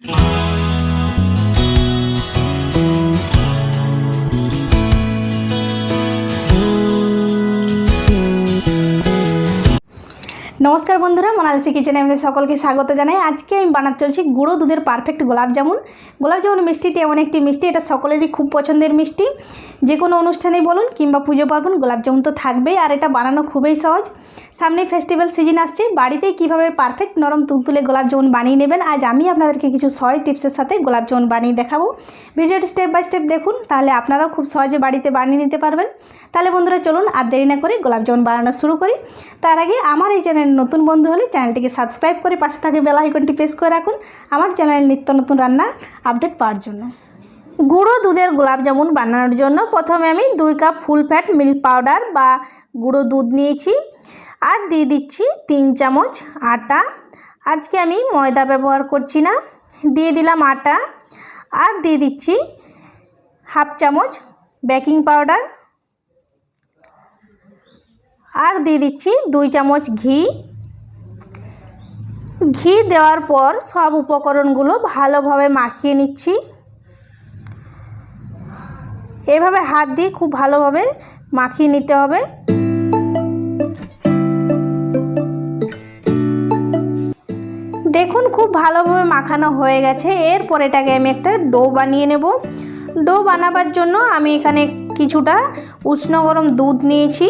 नमस्कार बंधुरा मोनालिसा किचेने आमादेर सकलके स्वागत जानाई। आज के आमि बानाते चलेछि गुड़ो दूधेर पारफेक्ट गोलाप जामुन। गोलाप जामुन मिष्टिटी एमन एकटी मिष्टि, एटा सकलेरই खूब पछंदेर मिष्टि। जे कोनो अनुष्ठाने बोलुन किंबा पुजो पार्बण गोलाप जामुन तो थाकबेई, और एटा बानानो खूबই सहज। सामने फेस्टिवल सीजन आसছে, बाड़ीतेই কিভাবে पारफेक्ट नरम तुलतुले गोलाप जामुन बानिয়ে নেবেন आज আমি আপনাদেরকে কিছু সহজ টিপসের সাথে গোলাপ জামুন বানিয়ে দেখাবো। ভিডিওটি স্টেপ বাই স্টেপ দেখুন, তাহলে আপনারাও খুব সহজে বাড়িতে বানিয়ে নিতে পারবেন। তাহলে বন্ধুরা চলুন আর দেরি না করে গোলাপ জামুন বানানো শুরু করি। তার আগে আমার এই চ্যানেলে নতুন বন্ধু হলে চ্যানেলটিকে সাবস্ক্রাইব করে পাশে থাকা বেল আইকনটি প্রেস করে রাখুন আমার চ্যানেলের নিত্য নতুন রান্নার আপডেট পাওয়ার জন্য। গুঁড়ো দুধের গোলাপ জামুন বানানোর জন্য প্রথমে আমি 2 cup full fat milk powder বা গুঁড়ো দুধ নিয়েছি, আর দিয়ে দিচ্ছি 3 চামচ আটা। আজকে আমি ময়দা ব্যবহার করছি না, দিয়ে দিলাম আটা, আর দিয়ে দিচ্ছি হাফ চামচ বেকিং পাউডার, আর দিয়ে দিচ্ছি 2 চামচ ঘি। ঘি দেওয়ার পর সব উপকরণগুলো ভালোভাবে মাখিয়ে নিচ্ছি। এভাবে হাত দিয়ে খুব ভালোভাবে মাখিয়ে নিতে হবে। দেখুন খুব ভালোভাবে মাখানো হয়ে গেছে। এরপর এটাকে আমি একটা ডো বানিয়ে নেব। ডো বানাবার জন্য আমি এখানে কিছুটা উষ্ণ গরম দুধ নিয়েছি।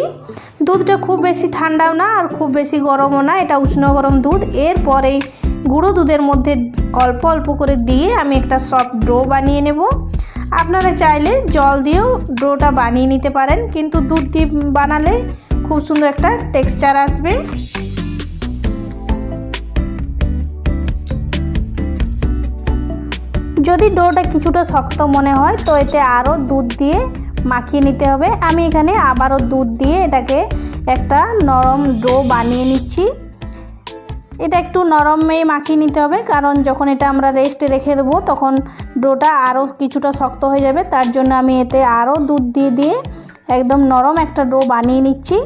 দুধটা খুব বেশি ঠান্ডাও না আর খুব বেশি গরমও না, এটা উষ্ণ গরম দুধ। এরপর এই গুঁড়ো দুধের মধ্যে অল্প অল্প করে দিয়ে আমি একটা সফট ডো বানিয়ে নেব। আপনারা চাইলে জল দিয়েও ডোটা বানিয়ে নিতে পারেন, কিন্তু দুধ দিয়ে বানালে খুব সুন্দর একটা টেক্সচার আসবে। যদি ডোটা কিছুটা শক্ত মনে হয় তো এতে আরও দুধ দিয়ে মাখিয়ে নিতে হবে। আমি এখানে আবারও দুধ দিয়ে এটাকে একটা নরম ডো বানিয়ে নিচ্ছি। এটা একটু নরমে মাখিয়ে নিতে হবে, কারণ যখন এটা আমরা রেস্টে রেখে দেবো তখন ডোটা আরও কিছুটা শক্ত হয়ে যাবে। তার জন্য আমি এতে আরও দুধ দিয়ে দিয়ে একদম নরম একটা ডো বানিয়ে নিচ্ছি।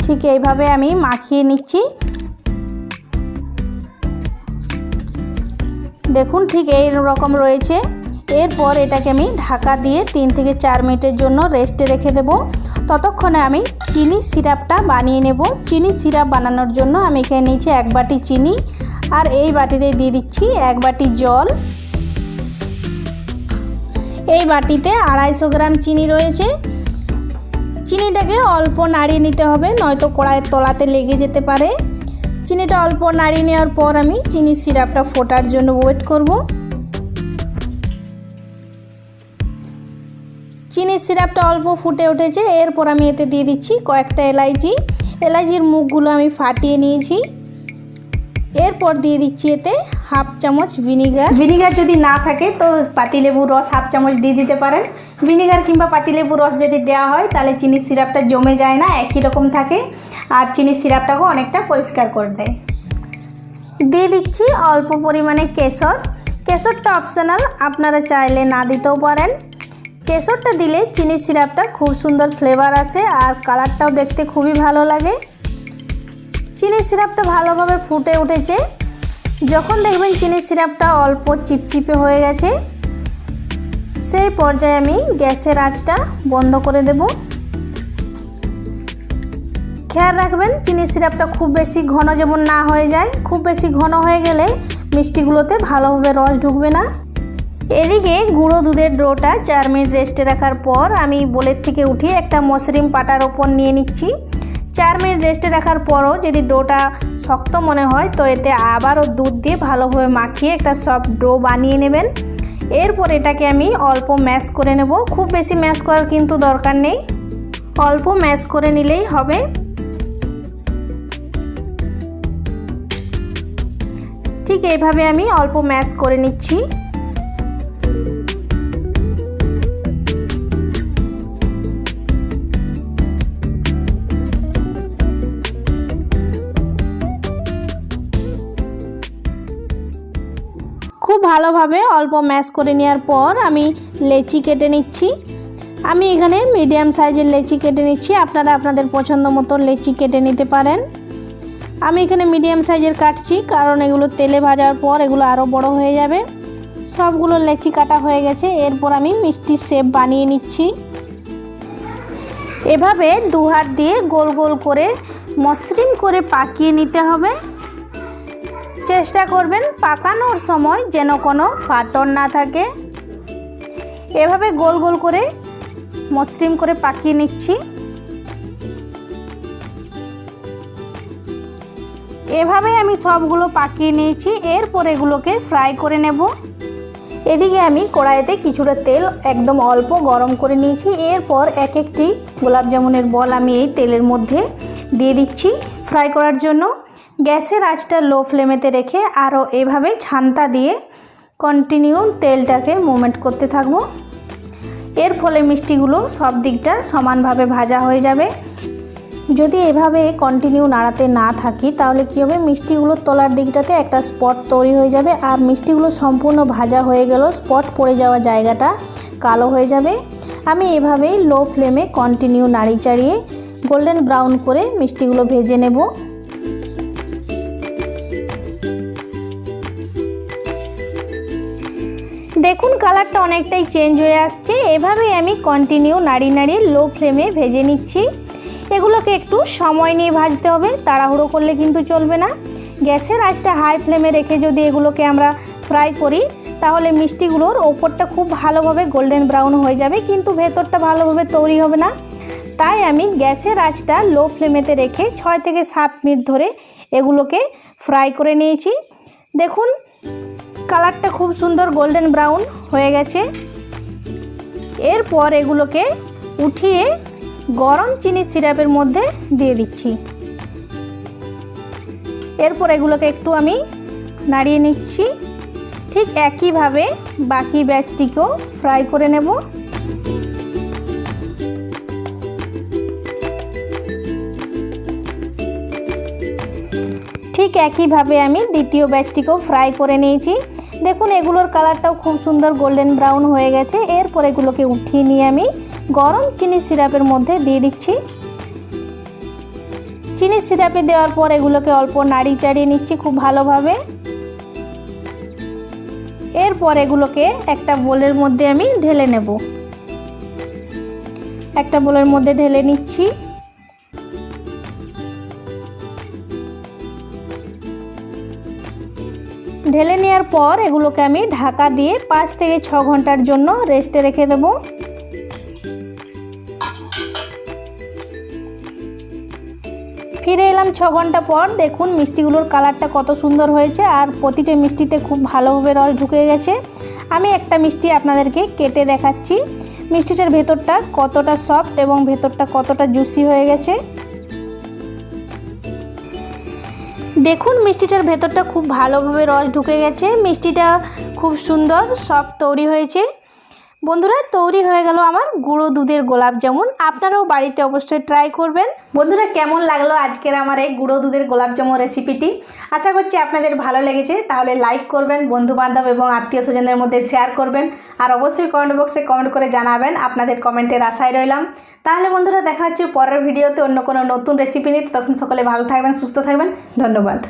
ঠিক এইভাবে আমি মাখিয়ে নিচ্ছি। দেখুন ঠিক এই রকম রয়েছে। এরপর এটাকে আমি ঢাকা দিয়ে 3 থেকে 4 মিনিটের জন্য রেস্টে রেখে দেব। ততক্ষণে আমি চিনি সিরাপটা বানিয়ে নেব। চিনি সিরাপ বানানোর জন্য আমি এখানে নিয়েছি 1 বাটি চিনি, আর এই বাটিতে দিয়ে দিচ্ছি 1 বাটি জল। এই বাটিতে 250 গ্রাম চিনি রয়েছে। চিনিটাকে অল্প নাড়িয়ে নিতে হবে, নয়তো কড়াইয়ের তলাতে লেগে যেতে পারে। চিনিটা অল্প নাড়িয়ে নেওয়ার পর আমি চিনি সিরাপটা ফোটার জন্য ওয়েট করব। চিনি সিরাপটা অল্প ফুটে উঠেছে। এরপর আমি এতে দিয়ে দিচ্ছি কয়েকটা এলাইচি। এলাইচির মুখগুলো আমি ফাটিয়ে নিয়েছি। এরপর দিয়ে দিচ্ছি এতে হাফ চামচ ভিনিগার। ভিনিগার যদি না থাকে তো পাতিলেবুর রস হাফ চামচ দিয়ে দিতে পারেন। ভিনিগার কিংবা পাতিলেবুর রস যদি দেওয়া হয় তাহলে চিনি সিরাপটা জমে যায় না, একই রকম থাকে, আর চিনি সিরাপটাকেও অনেকটা পরিষ্কার করে দেয়। দিয়ে দিচ্ছি অল্প পরিমাণে কেশর। কেশরটা অপশনাল, আপনারা চাইলে না দিতেও পারেন। কেশরটা দিলে চিনি সিরাপটা খুব সুন্দর ফ্লেভার আসে আর কালারটাও দেখতে খুবই ভালো লাগে। চিনি সিরাপটা ভালোভাবে ফুটে উঠেছে। যখন দেখবেন চিনি সিরাপটা অল্প চিপচিপে হয়ে গেছে, সেই পর্যায়ে আমি গ্যাসের আঁচটা বন্ধ করে দেব। খেয়াল রাখবেন চিনি সিরাপটা খুব বেশি ঘন যেমন না হয়ে যায়। খুব বেশি ঘন হয়ে গেলে মিষ্টিগুলোতে ভালোভাবে রস ঢুকবে না। এদিকে গুঁড়ো দুধের ডোটা 4 মিনিট রেস্টে রাখার পর আমি বোলের থেকে উঠিয়ে একটা মসৃণ পাটার ওপর নিয়ে নিচ্ছি। 4 মিনিট রেস্টে রাখার পরও যদি ডোটা শক্ত মনে হয় তো এতে আবারও দুধ দিয়ে ভালোভাবে মাখিয়ে একটা সফট ডো বানিয়ে নেবেন। এরপর এটাকে আমি অল্প ম্যাশ করে নেব। খুব বেশি ম্যাশ করার কিন্তু দরকার নেই, অল্প ম্যাশ করে নিলেই হবে। ঠিক এইভাবে আমি অল্প ম্যাশ করে নিচ্ছি। খুব ভালোভাবে অল্প ম্যাশ করে নেওয়ার পর আমি লেচি কেটে নিচ্ছি। আমি এখানে মিডিয়াম সাইজের লেচি কেটে নিচ্ছি, আপনারা আপনাদের পছন্দ মতো লেচি কেটে নিতে পারেন। আমি এখানে মিডিয়াম সাইজের কাটছি, কারণ এগুলো তেলে ভাজার পর এগুলো আরও বড় হয়ে যাবে। সবগুলো লেচি কাটা হয়ে গেছে। এরপর আমি মিষ্টির শেপ বানিয়ে নিচ্ছি। এভাবে দু হাত দিয়ে গোল গোল করে মসৃণ করে পাকিয়ে নিতে হবে। চেষ্টা করবেন পাকানোর সময় যেন কোনো ফাটল না থাকে। এভাবে গোল গোল করে মসৃণ করে পাকিয়ে নিচ্ছি। এভাবে আমি সবগুলো পাকিয়ে নিয়েছি। এরপর এগুলোকে ফ্রাই করে নেব। এদিকে আমি কড়াইতে কিছুটা তেল একদম অল্প গরম করে নিয়েছি। এরপর এক একটি গোলাপ জামুনের বল আমি এই তেলের মধ্যে দিয়ে দিচ্ছি ফ্রাই করার জন্য। গ্যাসের আঁচটা লো ফ্লেমেতে রেখে আরও এভাবে ছান্তা দিয়ে কন্টিনিউ তেলটাকে মুভমেন্ট করতে থাকবো। এর ফলে মিষ্টিগুলো সব দিকটা সমানভাবে ভাজা হয়ে যাবে। যদি এভাবে কন্টিনিউ নাড়াতে না থাকি তাহলে কী হবে, মিষ্টিগুলোর তলার দিকটাতে একটা স্পট তৈরি হয়ে যাবে, আর মিষ্টিগুলো সম্পূর্ণ ভাজা হয়ে গেল স্পট পড়ে যাওয়া জায়গাটা কালো হয়ে যাবে। আমি এভাবেই লো ফ্লেমে কন্টিনিউ নাড়ি চাড়িয়ে গোল্ডেন ব্রাউন করে মিষ্টিগুলো ভেজে নেব। দেখুন কালারটা অনেকটাই চেঞ্জ হয়ে আসছে। এভাবেই আমি কন্টিনিউ নাড়িয়ে নাড়িয়ে লো ফ্লেমে ভেজে নিচ্ছি। এগুলোকে একটু সময় নিয়ে ভাজতে হবে, তাড়াহুড়ো করলে কিন্তু চলবে না। গ্যাসের আঁচটা হাই ফ্লেমে রেখে যদি এগুলোকে আমরা ফ্রাই করি তাহলে মিষ্টিগুলোর ওপরটা খুব ভালোভাবে গোল্ডেন ব্রাউন হয়ে যাবে, কিন্তু ভেতরটা ভালোভাবে তৈরি হবে না। তাই আমি গ্যাসের আঁচটা লো ফ্লেমেতে রেখে 6 থেকে 7 মিনিট ধরে এগুলোকে ফ্রাই করে নিয়েছি। দেখুন কালারটা খুব সুন্দর গোল্ডেন ব্রাউন হয়ে গেছে। এরপর এগুলোকে উঠিয়ে গরম চিনির সিরাপের মধ্যে দিয়ে দিচ্ছি। এরপর এগুলোকে একটু আমি নাড়িয়ে নিচ্ছি। ঠিক একইভাবে বাকি ব্যাচটিকেও ফ্রাই করে নেব। ঠিক একইভাবে আমি দ্বিতীয় ব্যাচটিকেও ফ্রাই করে নিয়েছি। দেখুন এগুলোর কালারটাও খুব সুন্দর গোল্ডেন ব্রাউন হয়ে গেছে। এরপর এগুলোকে উঠিয়ে নিয়ে আমি গরম চিনি সিরাপের মধ্যে দিয়ে দিচ্ছি। চিনি সিরাপে দেওয়ার পর এগুলোকে অল্প নাড়ি চাড়িয়ে নিচ্ছি খুব ভালোভাবে। এরপর এগুলোকে একটা বোলের মধ্যে আমি ঢেলে নেব। একটা বোলের মধ্যে ঢেলে নিচ্ছি। ঢেলে নেওয়ার পর এগুলোকে আমি ঢাকা দিয়ে 5 থেকে 6 ঘন্টার জন্য রেস্টে রেখে দেব। ফিরে এলাম 6 ঘন্টা পর। দেখুন মিষ্টিগুলোর কালারটা কত সুন্দর হয়েছে, আর প্রতিটা মিষ্টিতে খুব ভালোভাবে রস ঢুকে গেছে। আমি একটা মিষ্টি আপনাদেরকে কেটে দেখাচ্ছি মিষ্টিটার ভেতরটা কতটা সফট এবং ভেতরটা কতটা জুসি হয়ে গেছে। দেখুন মিষ্টিটার ভেতরটা খুব ভালোভাবে রস ঢুকে গেছে। মিষ্টিটা খুব সুন্দর সফট তৈরি হয়েছে। বন্ধুরা তৈরি হয়ে গেল আমার গুঁড়ো দুধের গোলাপ জামুন। আপনারাও বাড়িতে অবশ্যই ট্রাই করবেন। বন্ধুরা কেমন লাগলো আজকের আমার এই গুঁড়ো দুধের গোলাপ জামুন রেসিপিটি? আশা করছি আপনাদের ভালো লেগেছে। তাহলে লাইক করবেন, বন্ধুবান্ধব এবং আত্মীয় স্বজনদের মধ্যে শেয়ার করবেন, আর অবশ্যই কমেন্ট বক্সে কমেন্ট করে জানাবেন। আপনাদের কমেন্টের আশায় রইলাম। তাহলে বন্ধুরা দেখা হচ্ছে পরের ভিডিওতে অন্য কোনো নতুন রেসিপি নিয়ে। তখন সকলে ভালো থাকবেন, সুস্থ থাকবেন। ধন্যবাদ।